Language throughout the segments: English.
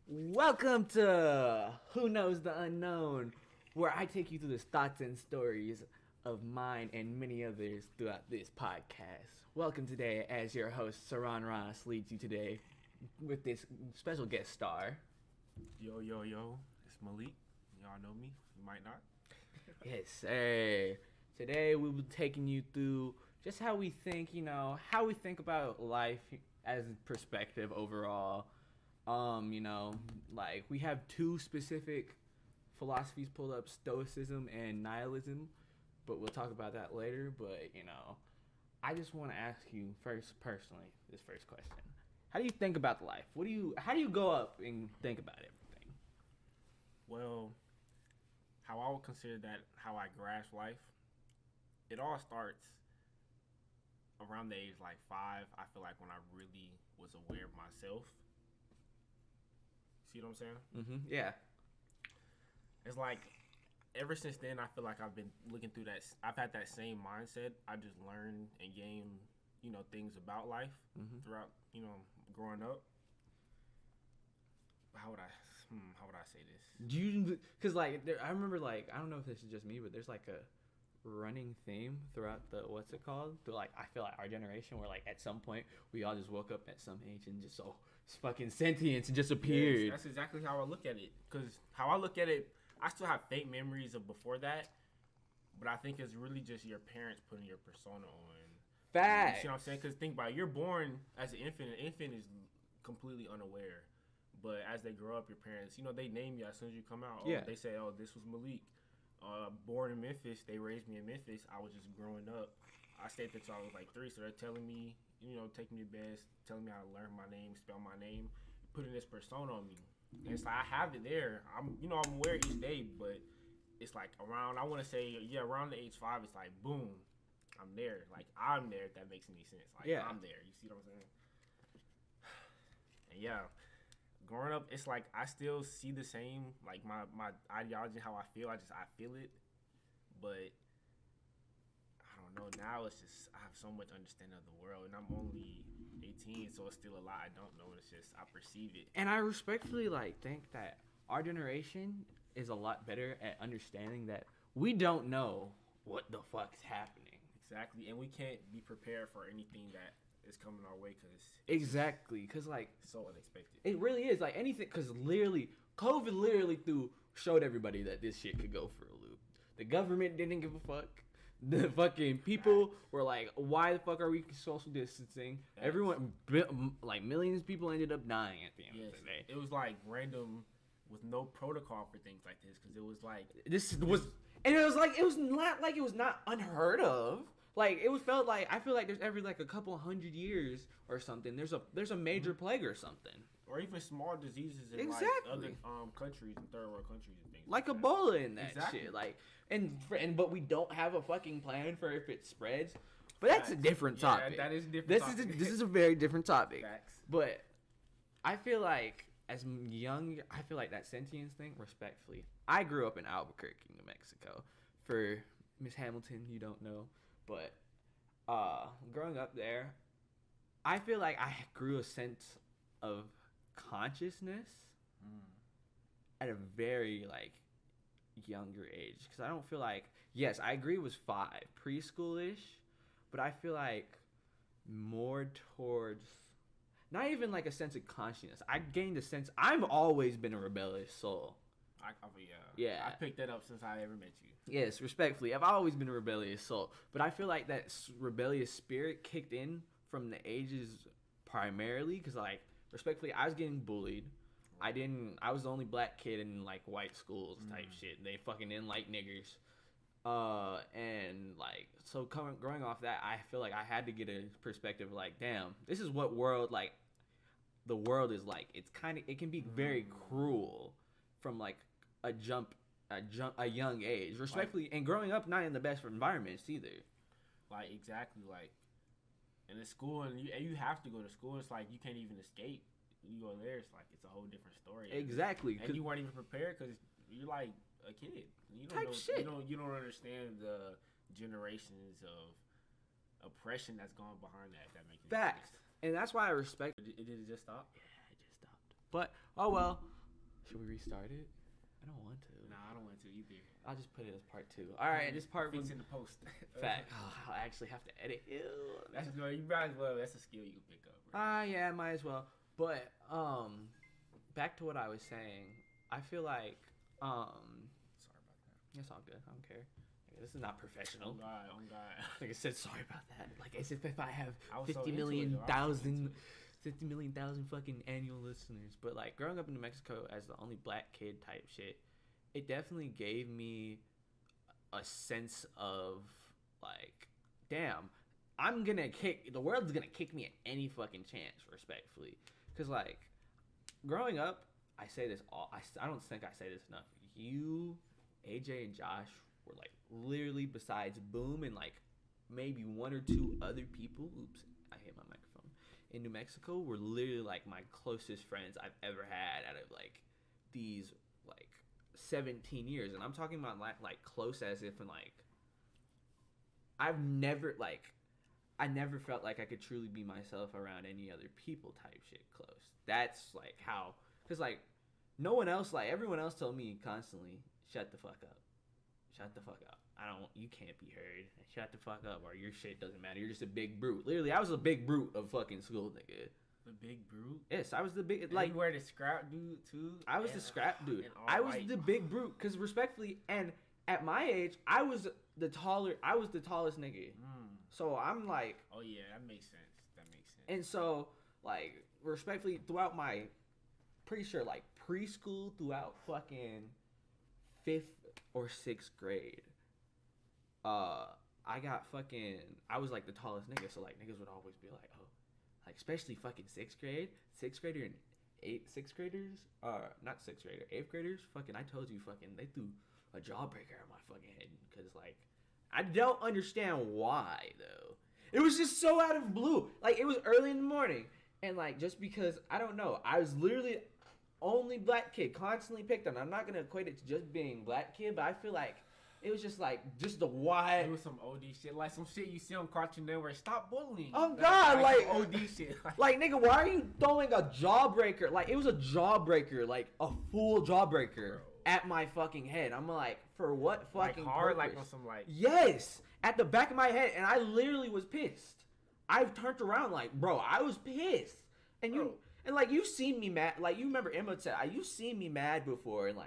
Welcome to Who Knows the Unknown, where I take you through the thoughts and stories of mine and many others throughout this podcast. Welcome today as your host, Saran Ross, leads you today with this special guest star. Yo, it's Malik. Y'all know me, you might not. Yes, sir. Today we will be taking you through just how we think, how we think about life as a perspective overall. Like we have two specific philosophies pulled up, stoicism and nihilism, but we'll talk about that later. But, I just want to ask you first, personally, this first question. How do you think about life? How do you go up and think about everything? Well, how I would consider that how I grasp life, it all starts around the age like 5. I feel like when I really was aware of myself. See what I'm saying? Mm-hmm. Yeah. It's like ever since then, I feel like I've been looking through that. I've had that same mindset. I just learned and gained, things about life throughout, growing up. How would I say this? Because I remember I don't know if this is just me, but there's like a running theme throughout the what's it called? I feel like our generation where at some point we all just woke up at some age and just fucking sentience and just appeared. Yes, that's exactly how I look at it. Because how I look at it, I still have faint memories of before that, but I think it's really just your parents putting your persona on. Facts. You see what I'm saying? Because think about it, you're born as an infant is completely unaware. But as they grow up, your parents, they name you as soon as you come out. Yeah. They say, this was Malik. Born in Memphis, they raised me in Memphis. I was just growing up. I stayed there till I was like 3, so they're telling me, taking me to bed, telling me how to learn my name, spell my name, putting this persona on me. And it's like I have it there. I'm aware each day, but it's like around, I want to say, around the age 5, it's like boom, I'm there. Like I'm there. If that makes any sense. Like I'm there. You see what I'm saying? And yeah. Growing up, it's like I still see the same, like my ideology, how I feel. I feel it, but I don't know. Now it's just I have so much understanding of the world, and I'm only 18, so it's still a lot I don't know. It's just I perceive it. And I respectfully think that our generation is a lot better at understanding that we don't know what the fuck's happening. Exactly, and we can't be prepared for anything that is coming our way because so unexpected. It really is anything because literally COVID literally showed everybody that this shit could go for a loop. The government didn't give a fuck. The fucking people were like, why the fuck are we social distancing? Everyone, millions of people ended up dying at the end of the day. It was random with no protocol for things like this because it was it was not unheard of. I feel like there's every a couple hundred years or something. There's a major plague or something. Or even small diseases in other countries and third world countries and things. Like Ebola and that shit. But we don't have a fucking plan for if it spreads. But that's a different topic. That is a different topic. This is a very different topic. Facts. But I feel like as young, I feel like that sentience thing, respectfully. I grew up in Albuquerque, New Mexico. For Miss Hamilton, you don't know. But growing up there, I feel like I grew a sense of consciousness at a very younger age, because I don't feel yes, I agree it was 5 preschoolish, but I feel like more towards not even a sense of consciousness. I gained a sense I've always been a rebellious soul. I picked that up since I ever met you. Yes, respectfully, I've always been a rebellious soul, but I feel like that rebellious spirit kicked in from the ages primarily because respectfully, I was getting bullied. I was the only black kid in white schools type shit. They fucking didn't like niggers. Growing off that, I feel like I had to get a perspective damn, this is what the world is like. It can be very cruel from a young age, respectfully, and growing up not in the best environments either. Exactly, in the school, and you have to go to school. It's you can't even escape. You go there, it's a whole different story. Exactly, and you weren't even prepared because you're a kid. You don't know shit. You don't understand the generations of oppression that's gone behind that. If that makes sense. Facts, and that's why I respect. Did it just stop? Yeah, it just stopped. But oh well. Should we restart it? I don't want to. Nah, I don't want to either. I'll just put it as part 2. All right, this part Fix was in the post. fact. Oh, I'll actually have to edit. Ew. That's no, you might as well. That's a skill you can pick up. Yeah, might as well. But back to what I was saying. I feel like Sorry about that. it's all good. I don't care. This is not professional. Oh God. Like I said, sorry about that. Like as if I have I was so 50 into it, million though. I was so into thousand. 50 million thousand fucking annual listeners. But like growing up in New Mexico as the only black kid type shit, it definitely gave me a sense of like, damn, I'm gonna kick, the world's gonna kick me at any fucking chance, respectfully. Cause like, growing up, I say this all, I don't think I say this enough. You, AJ, and Josh were like literally, besides Boom and like maybe 1 or 2 other people, oops, I hit my microphone, in New Mexico, were literally like my closest friends I've ever had out of like these like 17 years. And I'm talking about like close as if in like, I've never like, I never felt like I could truly be myself around any other people type shit close. That's like how, cause like no one else, like everyone else told me constantly, shut the fuck up. Shut the fuck up. You can't be heard. Shut the fuck up or your shit doesn't matter. You're just a big brute. Literally, I was a big brute of fucking school, nigga. The big brute? Yes, I was the big, And like. you were the scrap dude too? I was the scrap dude. I was the big brute, cause respectfully, and at my age, I was the tallest nigga. So I'm like. Oh yeah, that makes sense. And so, like, respectfully, throughout my, pretty sure, like, preschool, throughout fucking 5th or 6th grade, I was, like, the tallest nigga, so, like, niggas would always be like, oh, like, especially fucking 6th grade, 6th grader and 6th graders, not 6th grader, 8th graders, fucking, I told you, fucking, they threw a jawbreaker at my fucking head, because, like, I don't understand why, though. It was just so out of blue. Like, it was early in the morning. And, like, just because, I don't know, I was literally only black kid, constantly picked on. I'm not going to equate it to just being black kid, but I feel like it was just, like, just the why. It was some OD shit. Like, some shit you see on Cartoon Network. Stop bullying. Oh, God, like OD shit. Like, nigga, why are you throwing a jawbreaker? Like, it was a jawbreaker, like, a full jawbreaker. Bro. At my fucking head. I'm like, for what fucking like hard, purpose? like on some like. Yes, at the back of my head, and I literally was pissed. I've turned around like, bro, I was pissed, and like you've seen me mad. Like you remember Emma said, you've seen me mad before, and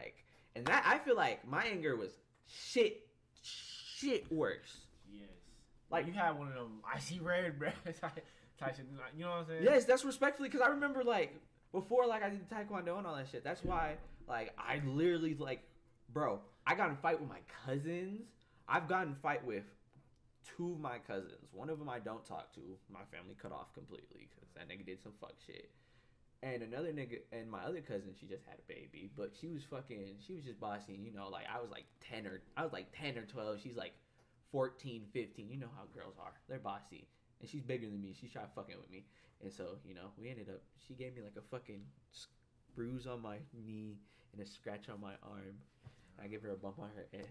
that I feel like my anger was shit worse. Yes, like you had one of them icy red, bro. Type shit, you know what I'm saying? Yes, that's respectfully because I remember like before like I did Taekwondo and all that shit. That's why. Like, I literally, like, bro, I got in a fight with my cousins. I've gotten in a fight with 2 of my cousins. One of them I don't talk to. My family cut off completely because that nigga did some fuck shit. And another nigga, and my other cousin, she just had a baby. But she was just bossy. You know, like, I was like 10 or 12. She's like 14, 15. You know how girls are. They're bossy. And she's bigger than me. She tried fucking with me. And so, you know, she gave me like a fucking bruise on my knee and a scratch on my arm. And I gave her a bump on her head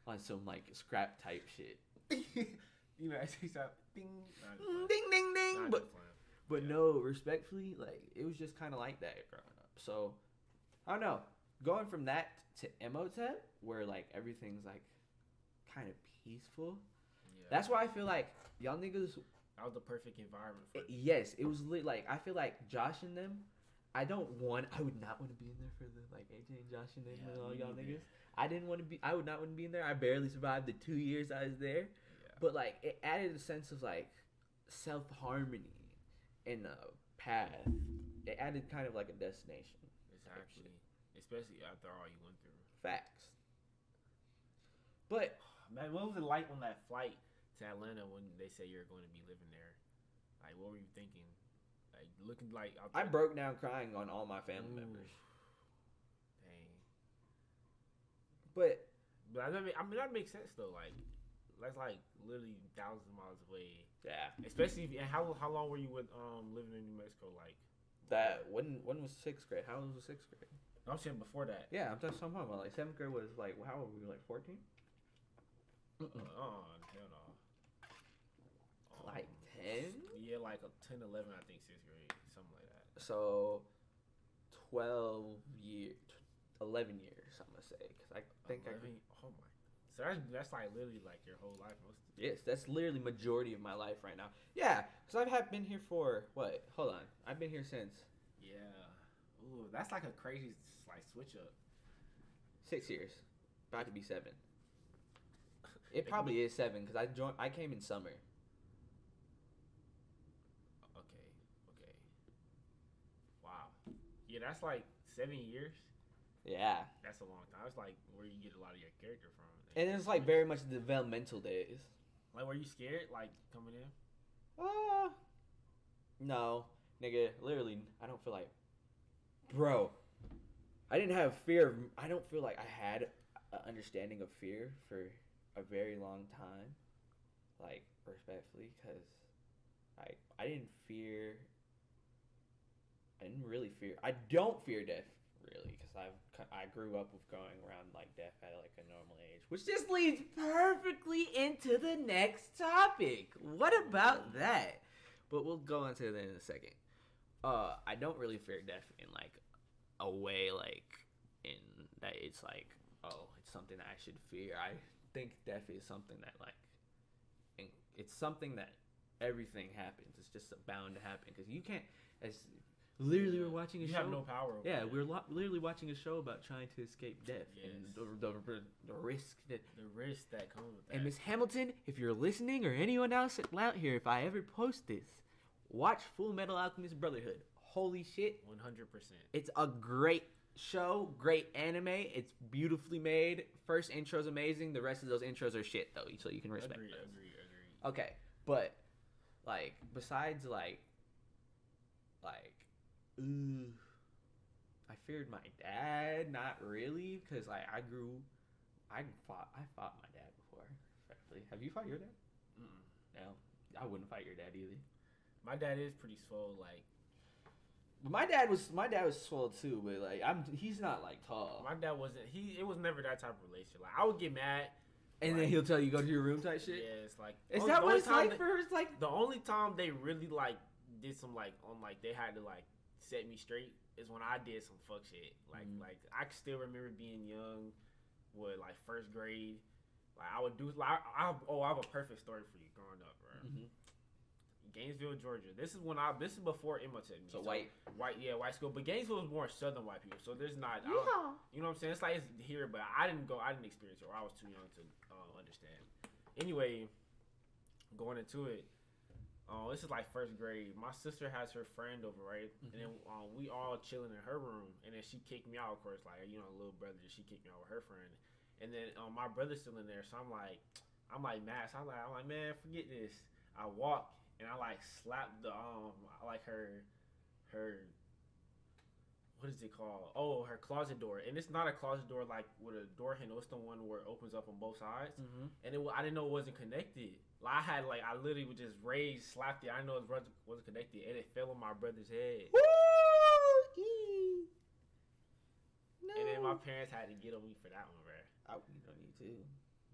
on some like scrap type shit. You know, I say something, ding, ding, ding, ding. But no, respectfully, like it was just kind of like that growing up. So I don't know, going from that to Emotep, where like everything's like kind of peaceful. Yeah. That's why I feel like y'all niggas. That was the perfect environment for it. Yes, it was like I feel like Josh and them. I would not want to be in there for the like AJ and Josh and them and all y'all niggas. I would not want to be in there. I barely survived the 2 years I was there. Yeah. But like it added a sense of like self-harmony in a path. It added kind of like a destination. Exactly. Especially after all you went through. Facts. But man, what was it like on that flight to Atlanta when they said you're going to be living there? Like, what were you thinking? Like, looking like I broke down crying on all my family members. Dang. But I mean that makes sense though. Like, that's like literally thousands of miles away. Yeah. Especially and how long were you with living in New Mexico? Like that when was 6th grade? How old was 6th grade? I'm saying before that. Yeah, I'm talking about like 7th grade was like how old were we? Like 14? Hell no. Like 10? Yeah, like a 10, 11, I think 6th grade, something like that. So years, 11 years. I'm gonna say because I think 11? Oh my! So that's like literally like your whole life. Most of the yes, that's literally majority of my life right now. Yeah, because I've been here for what? Hold on, I've been here since Yeah. Ooh, that's like a crazy like switch up. 6 years, about to be 7. It probably is 7 because I came in summer. Okay. Okay. Wow. Yeah, that's like 7 years. Yeah, That's a long time. It's like where you get a lot of your character from. and it's like very much developmental days. Like, were you scared like coming in? No, nigga, literally, I don't feel like, bro. I didn't have fear. I don't feel like I had an understanding of fear for a very long time, like respectfully, because I didn't fear. I didn't really fear. I don't fear death really, because I grew up with going around like death at like a normal age, which just leads perfectly into the next topic. What about that? But we'll go into that in a second. I don't really fear death in like a way like in that it's like, oh, it's something that I should fear. I think death is something that like it's something that everything happens. It's just bound to happen because you can't. As literally, we're watching a show. You have no power. Over Yeah, it. we're literally watching a show about trying to escape death and Yes. the risk that. The risk that comes with that. And Miss Hamilton, if you're listening, or anyone else out here, if I ever post this, watch Full Metal Alchemist Brotherhood. Holy shit! 100%. It's a great show, great anime. It's beautifully made. First intro's amazing. The rest of those intros are shit though, so you can respect Agree. those. Agree. Okay, but like besides like, I feared my dad. Not really, because like I fought my dad before. Respectfully, have you fought your dad? Mm-mm. No, I wouldn't fight your dad either. My dad is pretty swole. Like, But my dad was swole too, but like he's not like tall. my dad wasn't. It was never that type of relationship. Like, I would get mad. And like, then he'll tell you go to your room type shit. Yeah, it's like. Is the that what only it's time like that- for her? It's like The only time they really like did some like on like they had to like set me straight is when I did some fuck shit. Like I can still remember being young, with like first grade. Like I would do like I have a perfect story for you growing up, bro. Mhm. Gainesville, Georgia. This is before Emma took me. So white school. But Gainesville was more southern white people, so there's not. You know what I'm saying? It's like it's here, but I didn't experience it, or I was too young to understand. Anyway, going into it, this is like first grade. My sister has her friend over, right? Mm-hmm. And then we all chilling in her room, and then she kicked me out. Of course, like little brother, she kicked me out with her friend, and then my brother's still in there, so I'm like mad. So I'm like, man, forget this. I walk. And I like slapped the like her what is it called? Oh, her closet door. And it's not a closet door like with a door handle. It's the one where it opens up on both sides. Mm-hmm. And I didn't know it wasn't connected. Like I literally would just slapped it. I didn't know it wasn't connected, and it fell on my brother's head. No. And then my parents had to get on me for that one, bro. I would get on you too.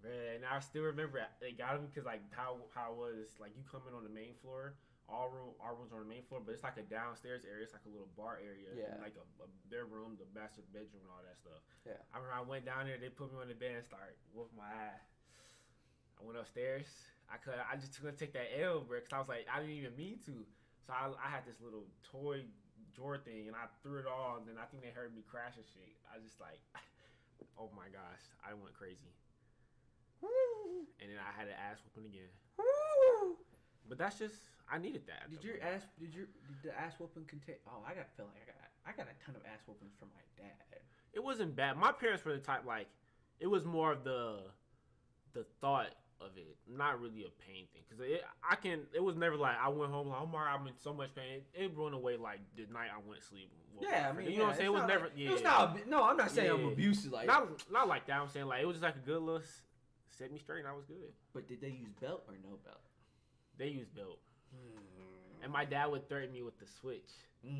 And I still remember they got me because like how it was like you come in on the main floor, our rooms are on the main floor, but it's like a downstairs area. It's like a little bar area, yeah, like a bedroom, the master bedroom, and all that stuff. Yeah, I remember I went down there. They put me on the bed and started whooping my ass. I went upstairs. I just couldn't take that L, bro, because I was like I didn't even mean to. So I had this little toy drawer thing, and I threw it all. And then I think they heard me crash and shit. I just like, oh my gosh, I went crazy. And then I had an ass whooping again. But that's just I needed that. Did the ass whooping contain? Oh, I got a ton of ass whoopings from my dad. It wasn't bad. My parents were the type like it was more of the thought of it, not really a pain thing. Cause it was never like I went home like oh my I'm in so much pain. It run away like the night I went to sleep. Yeah, I mean, you know what I'm saying. It was never. It was not. No, I'm not saying I'm abusive. Like not like that. I'm saying like it was just like a good little set me straight and I was good. But did they use belt or no belt? They used belt. And my dad would threaten me with the switch. But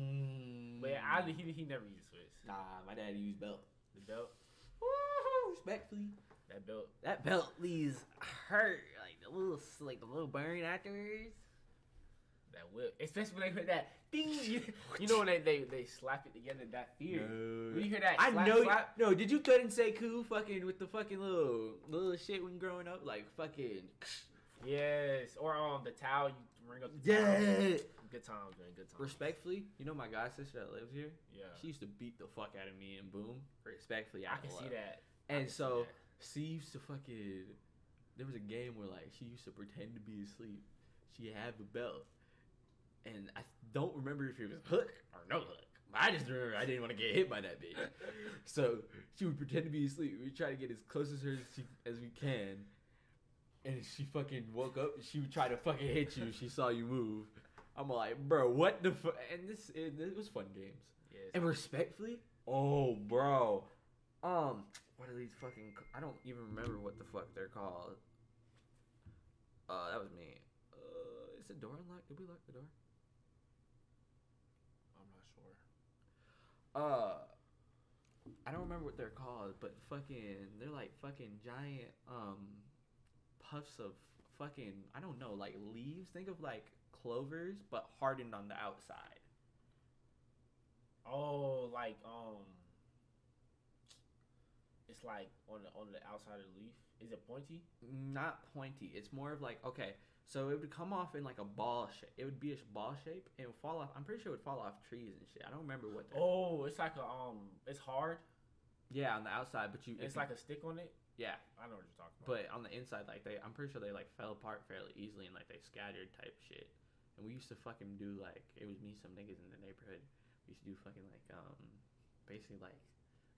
he never used switch. Nah, my dad used belt. The belt. Respectfully. That belt leaves hurt. Like the little burn afterwards. That whip, especially when they hear that ding. You know when they slap it together, that fear. No. When you hear that, I slap, know. slap, No, did you threaten Sekou fucking with the fucking little shit when growing up, like fucking? yes, or the towel you ring up. The towel. Good times, man. Good times. Respectfully, you know my god sister that lives here. Yeah. She used to beat the fuck out of me and boom. Respectfully, I can see that. And so she used to fucking. There was a game where like she used to pretend to be asleep. She had the belt, and I don't remember if it was hook or no hook. I just remember I didn't want to get hit by that bitch. So she would pretend to be asleep. We try to get as close as her as we can, and she fucking woke up. And she would try to fucking hit you. She saw you move. I'm like, bro, what the fuck? And it was fun games. Yes. And respectfully, oh, bro, what are these fucking? I don't even remember what the fuck they're called. That was me. Is the door unlocked? Did we lock the door? I'm not sure. I don't remember what they're called, but they're like fucking giant puffs of fucking, I don't know, like leaves. Think of like clovers, but hardened on the outside. Oh, like it's like on the outside of the leaf. Is it pointy? Not pointy. It's more of like, okay, so it would come off in like a ball shape. It would be a ball shape and it would fall off. I'm pretty sure it would fall off trees and shit. I don't remember what. Oh, it's like it's hard. Yeah, on the outside, but It's like a stick on it. Yeah, I know what you're talking about. but on the inside, like I'm pretty sure they like fell apart fairly easily and like they scattered type shit. And we used to fucking do like, it was me, some niggas in the neighborhood. We used to do fucking like basically like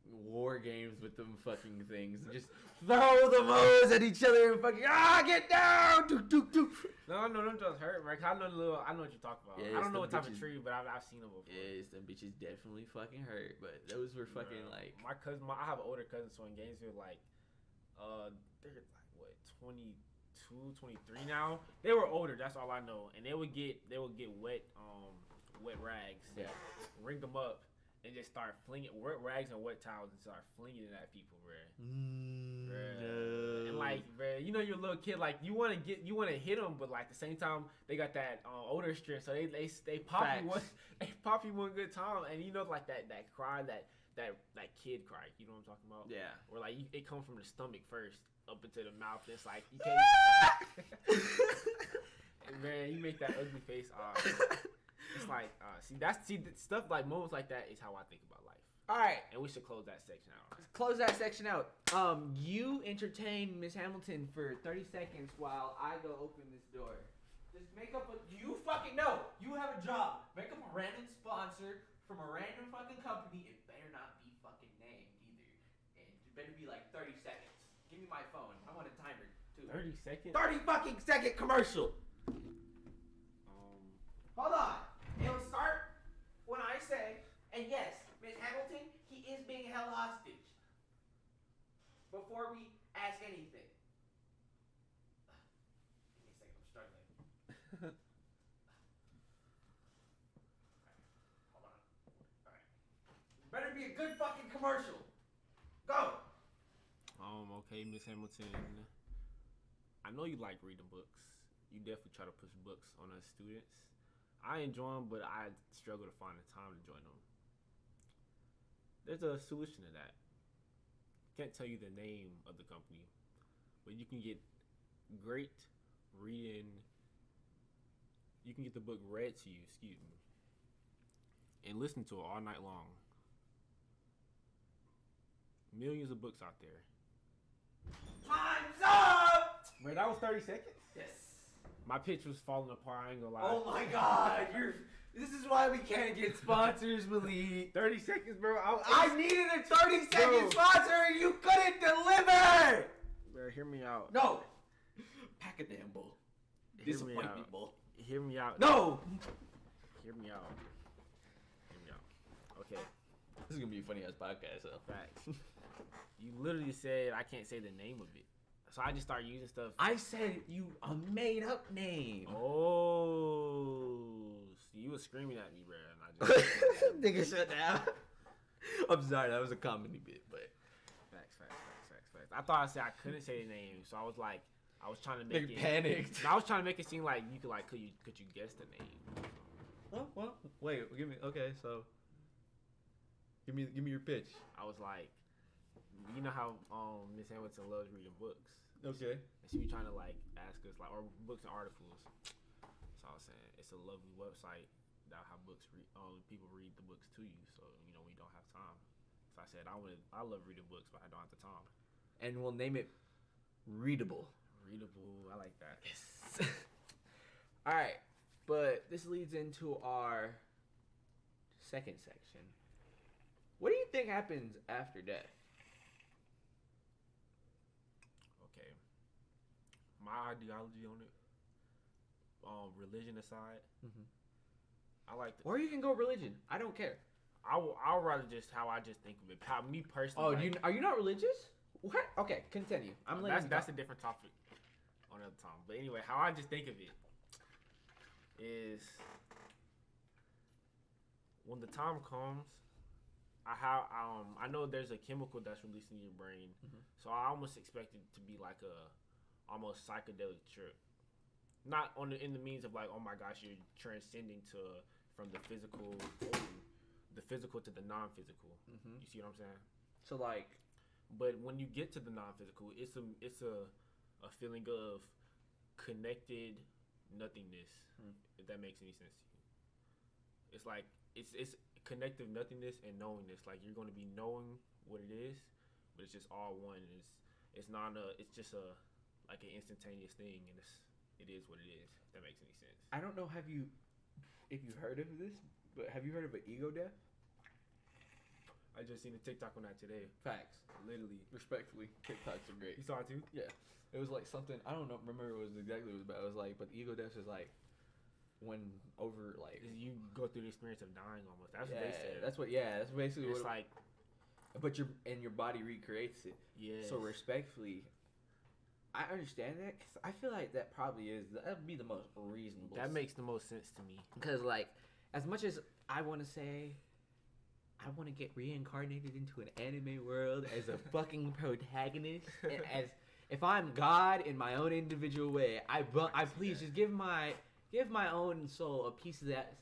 war games with them fucking things and just throw the mows at each other and fucking get down. No, them just hurt, right? I know what you're talking about. Yes, I don't know what type bitches, of tree, but I've seen them before. Yes, them bitches definitely fucking hurt, but those were fucking like my cousin. I have an older cousin, so in Gainesville, like, they're like what 22, 23 now. They were older. That's all I know, and they would get wet rags. Yeah. Ring them up. And just start flinging wet rags and wet towels and start flinging it at people, bruh. No. And like, bruh, you know, you're a little kid, like you want to hit them, but like at the same time, they got that older strength, so they pop you one good time, and you know, like that cry, that kid cry, you know what I'm talking about? Yeah. Where like it comes from the stomach first up into the mouth, and it's like you can't. And man, you make that ugly face. It's like, stuff like moments like that is how I think about life. All right, and we should close that section out. Close that section out. You entertain Miss Hamilton for 30 seconds while I go open this door. Just make up you fucking know. You have a job. Make up a random sponsor from a random fucking company. It better not be fucking named either. And it better be like 30 seconds. Give me my phone. I want a timer too. 30 seconds? 30 fucking second commercial. Hold on. It'll start when I say, and yes, Miss Hamilton, he is being held hostage. Before we ask anything. Give me a second, I'm struggling. Alright, hold on. Alright. Better be a good fucking commercial. Go! Okay, Miss Hamilton. I know you like reading books. You definitely try to push books on us students. I enjoy them, but I struggle to find the time to join them. There's a solution to that. Can't tell you the name of the company, but you can get great reading. You can get the book read to you, and listen to it all night long. Millions of books out there. Time's up! Wait, that was 30 seconds? Yes. My pitch was falling apart, I ain't gonna lie. Oh my god, this is why we can't get sponsors, Malik. 30 seconds, bro. I needed a 30-second sponsor and you couldn't deliver! Bro, hear me out. No! Pack a damn bull. Hear me Disappointment out. bull. Hear me out. No! Hear me out. Hear me out. Okay. This is gonna be a funny ass podcast, so. Facts. You literally said I can't say the name of it. So I just started using stuff. I said a made up name. Oh, so you were screaming at me, bro. And I just Nigga, shut down. I'm sorry, that was a comedy bit, but facts. I thought I said I couldn't say the name, so I was like, I was trying to make They it. panicked. I was trying to make it seem like you could could you guess the name? Oh, well, wait, give me. Okay, so give me your pitch. I was like, you know how Miss Hamilton loves reading books. Okay. And she be trying to like ask us like or books and articles. So I was saying it's a lovely website that how people read the books to you. So we don't have time. So I said I love reading books, but I don't have the time. And we'll name it Readable. Readable, I like that. Yes. All right, but this leads into our second section. What do you think happens after death? Okay. My ideology on it, religion aside, I like the. Or you can go religion. I don't care. I'll rather just how I just think of it. How me personally. Oh, are you not religious? What? Okay, continue. That's a different topic on another time. But anyway, how I just think of it is when the time comes, I know there's a chemical that's released in your brain, so I almost expect it to be like a almost psychedelic trip. Not in the means of like, oh my gosh, you're transcending from the physical to the non-physical. You see what I'm saying? So like, but when you get to the non-physical, it's a feeling of connected nothingness. If that makes any sense to you, it's like it's connective nothingness and knowingness. Like you're going to be knowing what it is, but it's just all one. It's not it's just like an instantaneous thing, and it is what it is. If that makes any sense. I don't know if you heard of this, but have you heard of an ego death? I just seen a TikTok on that today. Facts. Literally. Respectfully, TikToks are great. You saw it too? Yeah. It was like something, I don't know, remember it was exactly what it was about. It was like, but ego death is like when over like. You go through the experience of dying almost. That's what they said. That's basically it's what like. But your body recreates it. Yeah. So respectfully, I understand that because I feel like that would be the most reasonable. That makes the most sense to me. Because like, as much as I want to say, I want to get reincarnated into an anime world as a fucking protagonist, and as if I'm God in my own individual way, I please just give my own soul a piece of that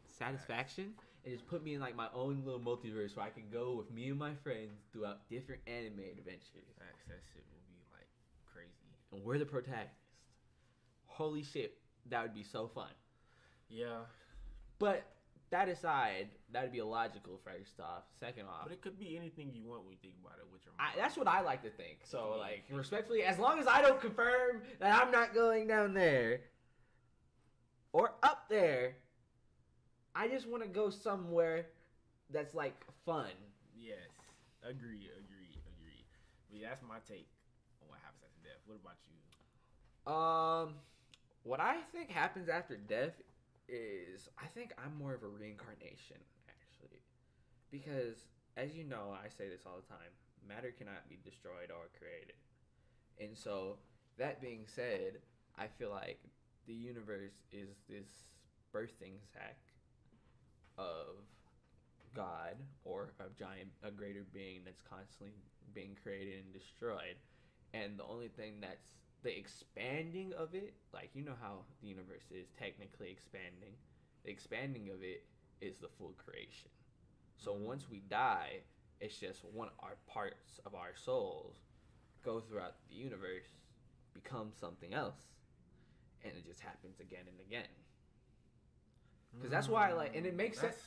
satisfaction, and just put me in like my own little multiverse where I can go with me and my friends throughout different anime adventures. That shit will be like crazy. And we're the protagonists. Holy shit, that would be so fun. Yeah. But that aside, that would be illogical first off. Second off. But it could be anything you want when you think about it with your mind. That's what I like to think. So, like, respectfully, as long as I don't confirm that I'm not going down there or up there, I just want to go somewhere that's, like, fun. Yes. Agree. But yeah, that's my take on what happens after death. What about you? What I think happens after death is I think I'm more of a reincarnation, actually. Because, as you know, I say this all the time, matter cannot be destroyed or created. And so, that being said, I feel like the universe is this birthing sack of God or a greater being that's constantly being created and destroyed. And the only thing that's the expanding of it, like, you know how the universe is technically expanding. The expanding of it is the full creation. So once we die, it's just one of our parts of our souls go throughout the universe, become something else, and it just happens again and again. Because that's why, like, and it makes sense.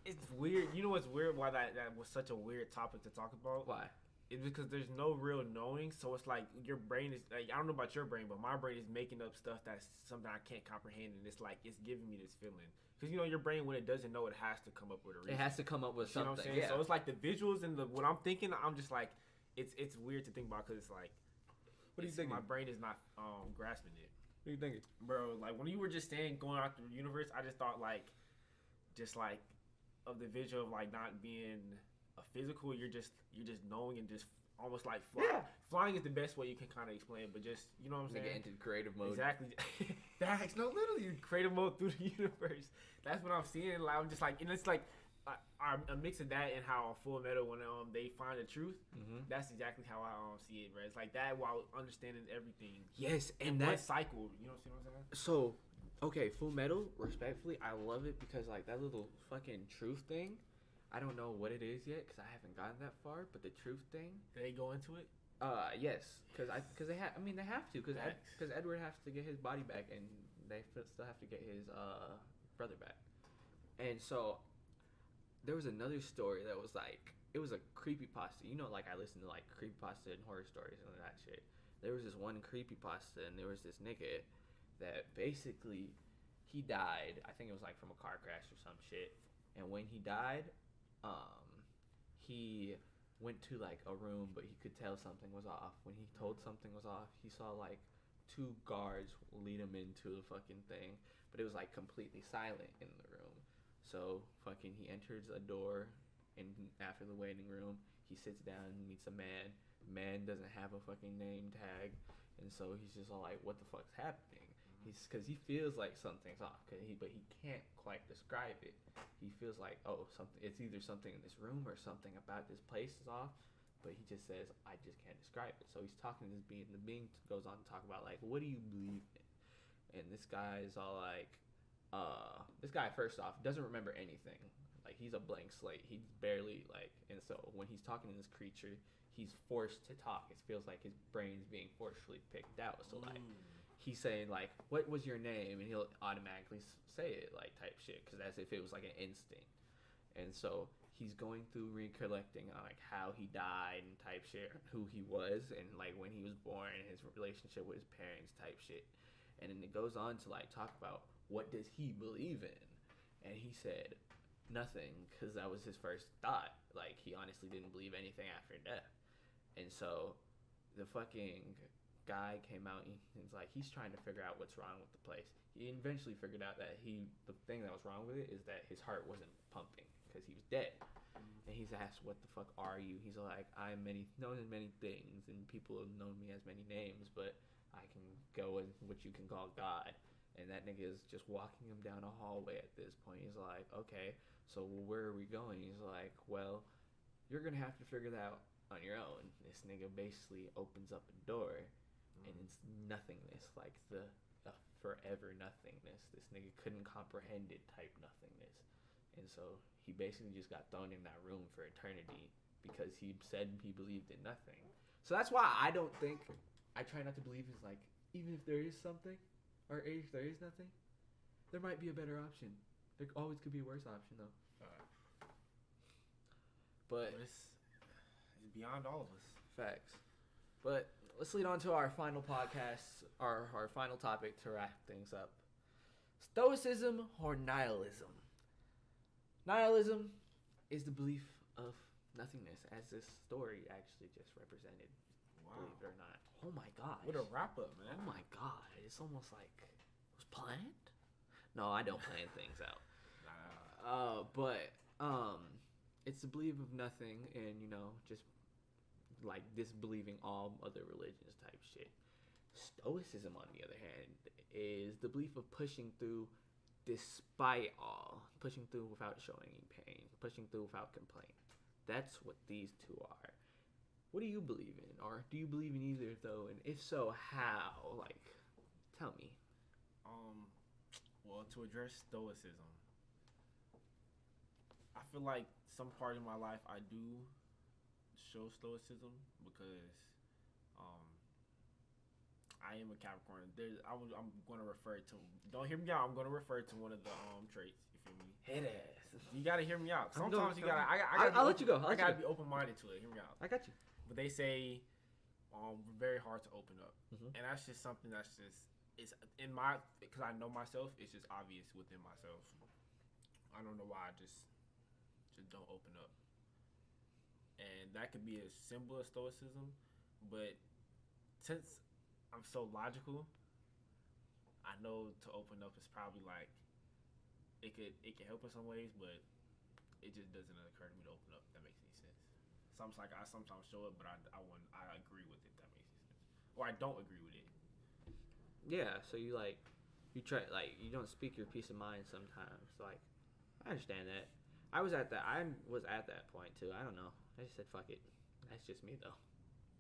It's weird. You know what's weird? Why that was such a weird topic to talk about? Why? It's because there's no real knowing, so it's like your brain is like, I don't know about your brain, but my brain is making up stuff that's something I can't comprehend, and it's like it's giving me this feeling. Because your brain, when it doesn't know, it has to come up with a reason. It has to come up with something. You know what I'm saying? Yeah. So it's like the visuals and what I'm thinking. I'm just like, it's weird to think about because it's like, what do you think? My brain is not grasping it. What are you thinking, bro? Like when you were just saying going out through the universe, I just thought like of the visual of like not being a physical. You're just knowing and just almost like flying. Yeah. Flying is the best way you can kind of explain it, but just you know what I'm saying. Get into creative mode. Exactly. Literally creative mode through the universe. That's what I'm seeing. Like I'm just like, and it's like a mix of that and how Full Metal when they find the truth. Mm-hmm. That's exactly how I see it, bro. It's like that while understanding everything. Yes, and In that one cycle. You know what I'm saying? So, okay, Full Metal, respectfully, I love it because like that little fucking truth thing. I don't know what it is yet because I haven't gotten that far. But the truth thing. Did they go into it? Yes, because they have. I mean, they have to because Facts. Edward has to get his body back, and they still have to get his brother back. And so there was another story that was like it was a creepypasta. You know, like I listen to like creepypasta and horror stories and all that shit. There was this one creepypasta, and there was this nigga that basically he died. I think it was like from a car crash or some shit. And when he died, he went to like a room, but he could tell something was off. When he told something was off, he saw like two guards lead him into the fucking thing, but it was like completely silent in the room. So fucking he enters a door, and after the waiting room, he sits down and meets a man. Man doesn't have a fucking name tag, and so he's just all like, "What the fuck's happening?" Because he feels like something's off, but he can't quite describe it. He feels like, oh, something. It's either something in this room or something about this place is off, but he just says, I just can't describe it. So he's talking to this being. The being goes on to talk about like, what do you believe in? And this guy is all like, this guy first off doesn't remember anything. Like he's a blank slate. He's barely like, and so when he's talking to this creature, he's forced to talk. It feels like his brain's being forcefully picked out. So like he's saying like, what was your name? And he'll automatically say it like type shit, because as if it was like an instinct. And so he's going through recollecting on like how he died and type shit, who he was, and like when he was born, his relationship with his parents type shit. And then it goes on to like talk about what does he believe in, and he said nothing, because that was his first thought. Like he honestly didn't believe anything after death. And so the fucking guy came out and he's like, he's trying to figure out what's wrong with the place. He eventually figured out that the thing that was wrong with it is that his heart wasn't pumping because he was dead. And he's asked, what the fuck are you? He's like, I'm known as many things, and people have known me as many names, but I can go with what you can call God. And that nigga is just walking him down a hallway at this point. He's like, okay, so where are we going? He's like, well, you're gonna have to figure that out on your own. This nigga basically opens up a door, and it's nothingness, like the forever nothingness. This nigga couldn't comprehend it type nothingness. And so he basically just got thrown in that room for eternity because he said he believed in nothing. So that's why I try not to believe is like, even if there is something, or if there is nothing, there might be a better option. There always could be a worse option though. But it's beyond all of us. Facts. But let's lead on to our final podcast, our final topic to wrap things up. Stoicism or nihilism? Nihilism is the belief of nothingness, as this story actually just represented. Wow. Believe it or not. Oh my god. What a wrap up, man. Oh my god. It's almost like it was planned? No, I don't plan things out. But it's the belief of nothing, and just like disbelieving all other religions type shit. Stoicism, on the other hand, is the belief of pushing through despite all, pushing through without showing any pain, pushing through without complaint. That's what these two are. What do you believe in, or do you believe in either though? And if so, how? Like, tell me. Well, to address stoicism, I feel like some part of my life I do show stoicism because I am a Capricorn. I'm going to refer to. Don't hear me out. I'm going to refer to one of the traits. You feel me? Hit ass. You got to hear me out. Sometimes you got to. I'll let you go. I got to be open minded to it. Hear me out. I got you. But they say we're very hard to open up, Mm-hmm. and that's just something that's just it's in my because I know myself. It's just obvious within myself. I don't know why I just don't open up. And that could be a symbol of stoicism, but since I'm so logical, I know to open up is probably like it can help in some ways, but it just doesn't occur to me to open up. If that makes any sense. I sometimes show it, but I agree with it. If that makes any sense, or I don't agree with it. Yeah, so you try you don't speak your peace of mind sometimes. Like, I understand that. I was at that point too. I don't know. I just said fuck it. That's just me though.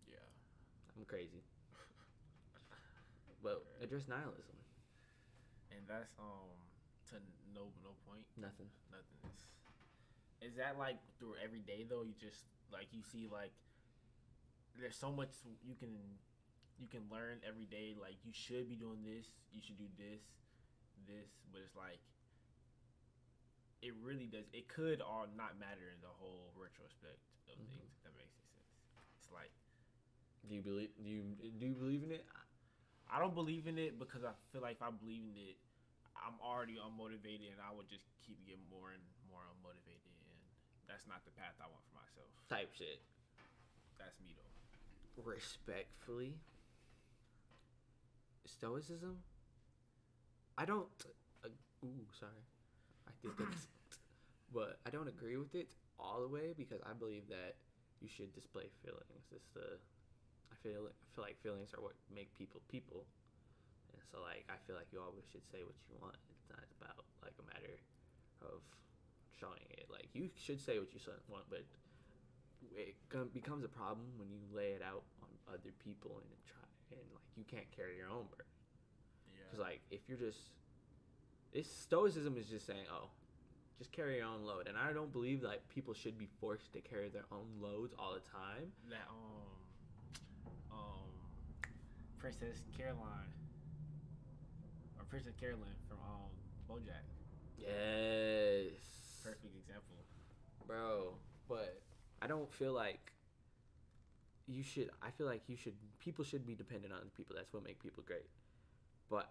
Yeah. I'm crazy. But address nihilism. And that's to no point. Nothing. Is that like through every day though? You just like you see like there's so much you can learn every day. Like you should be doing this. You should do this, but it's like it really does. It could all not matter in the whole retrospect of things. If that makes any sense. It's like, Do you believe in it? I don't believe in it because I feel like if I believe in it, I'm already unmotivated, and I would just keep getting more and more unmotivated, and that's not the path I want for myself. Type shit. That's me though. Respectfully, stoicism. I don't. Sorry. I did that. But I don't agree with it all the way because I believe that you should display feelings. I feel like feelings are what make people people. And so like I feel like you always should say what you want. It's not about like a matter of showing it. Like you should say what you want, but it becomes a problem when you lay it out on other people and like you can't carry your own burden. Yeah. Because like if you're just stoicism is just saying, oh, just carry your own load, and I don't believe like people should be forced to carry their own loads all the time. That Princess Caroline or Princess Carolyn from BoJack. Yes. Perfect example, bro. But I don't feel like you should. I feel like you should. People should be dependent on people. That's what make people great. But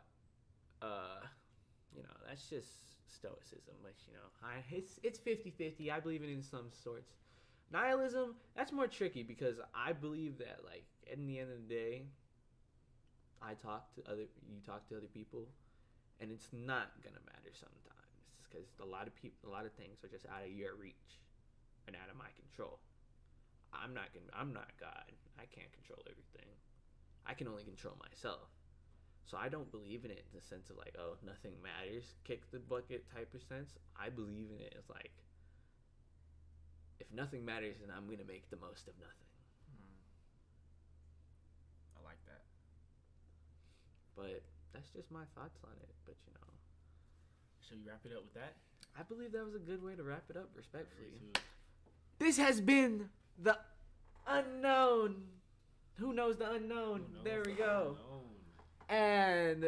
that's just stoicism. But it's 50-50. I believe in some sorts. Nihilism, that's more tricky because I believe that like in the end of the day, you talk to other people, and it's not gonna matter sometimes because a lot of things are just out of your reach and out of my control. I'm not God. I can't control everything. I can only control myself. So I don't believe in it in the sense of like, oh, nothing matters, kick the bucket type of sense. I believe in it as like, if nothing matters, then I'm going to make the most of nothing. I like that. But that's just my thoughts on it. But Should we wrap it up with that? I believe that was a good way to wrap it up respectfully. This has been the unknown. Who knows the unknown? There we go. And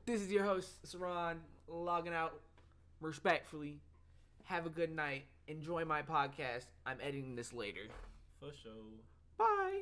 this is your host, Saran, logging out respectfully. Have a good night. Enjoy my podcast. I'm editing this later. For sure. Bye.